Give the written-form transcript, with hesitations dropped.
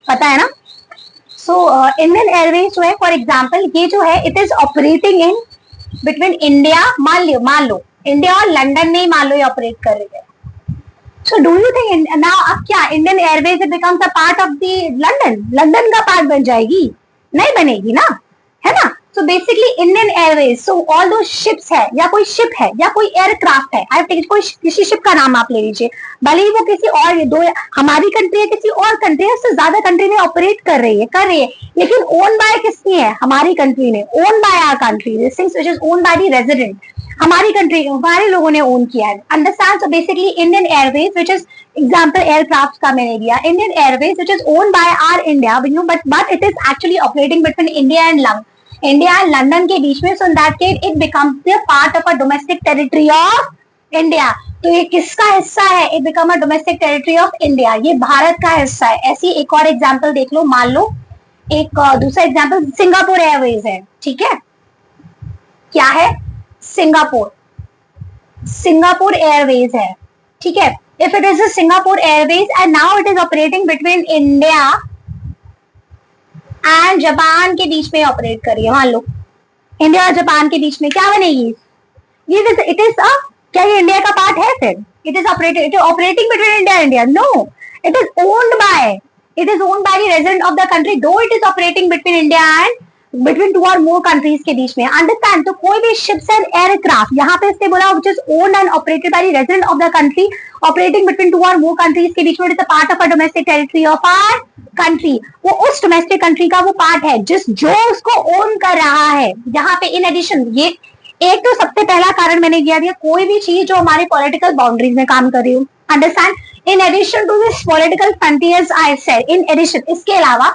पता है ना। सो इंडियन एयरवेज जो है फॉर एग्जाम्पल, ये जो है it is operating in between India, मान लो इंडिया और लंदन में ही मान लो ये ऑपरेट कर रही है। So do you think now अब क्या Indian Airways it becomes a part of the London, London का पार्ट बन जाएगी? नहीं बनेगी ना, है ना। सो basically Indian Airways, so all दो शिप्स है या कोई शिप है या कोई एयरक्राफ्ट है, आई टेक कोई किसी शिप का नाम आप ले लीजिए, भले ही वो किसी और दो हमारी कंट्री है किसी और कंट्री है, उससे ज्यादा कंट्री में ऑपरेट कर रही है, लेकिन ओन बाय किसकी है? हमारी कंट्री ने, own by our country, this things which is own by the resident, हमारी कंट्री हमारे लोगों ने ओन किया है। Understand. So basically Indian Airways which is example aircraft का मैंने दिया, Indian Airways which is own by our India, but it is actually operating between India and London के बीच में। So in that case it becomes the part of a domestic territory of India. तो ये किसका हिस्सा है? It become a domestic territory of India, ये भारत का हिस्सा है। ऐसी एक और एग्जाम्पल देख लो, मान लो एक दूसरा एग्जाम्पल सिंगापुर एयरवेज है, ठीक है। क्या है? सिंगापुर, सिंगापुर एयरवेज है, ठीक है। If it is a Singapore Airways and now it is operating between India and Japan के बीच में ऑपरेट कर रही है, मान लो इंडिया और जापान के बीच में, क्या बनेगी? ये इट इज अ, क्या ये इंडिया का पार्ट है? फिर it is operating between India and India? No, it is owned by, it is owned by the resident of the country, though it is operating between India and between two और more countries के बीच में। Understand. तो कोई भी ships and aircraft, यहाँ पे इसने बोला which is owned and operated by the resident of the country operating between two और मोर कंट्रीज के बीच में, it is a part of a domestic territory of our country. वो उस डोमेस्टिक कंट्री का वो पार्ट है जिस जो उसको ओन कर रहा है। यहाँ पे इन एडिशन ये एक तो सबसे पहला कारण मैंने दिया कोई भी चीज जो हमारे पॉलिटिकल बाउंड्रीज में काम कर रही हो। Understand. In addition to this political frontiers I said, in addition, इसके अलावा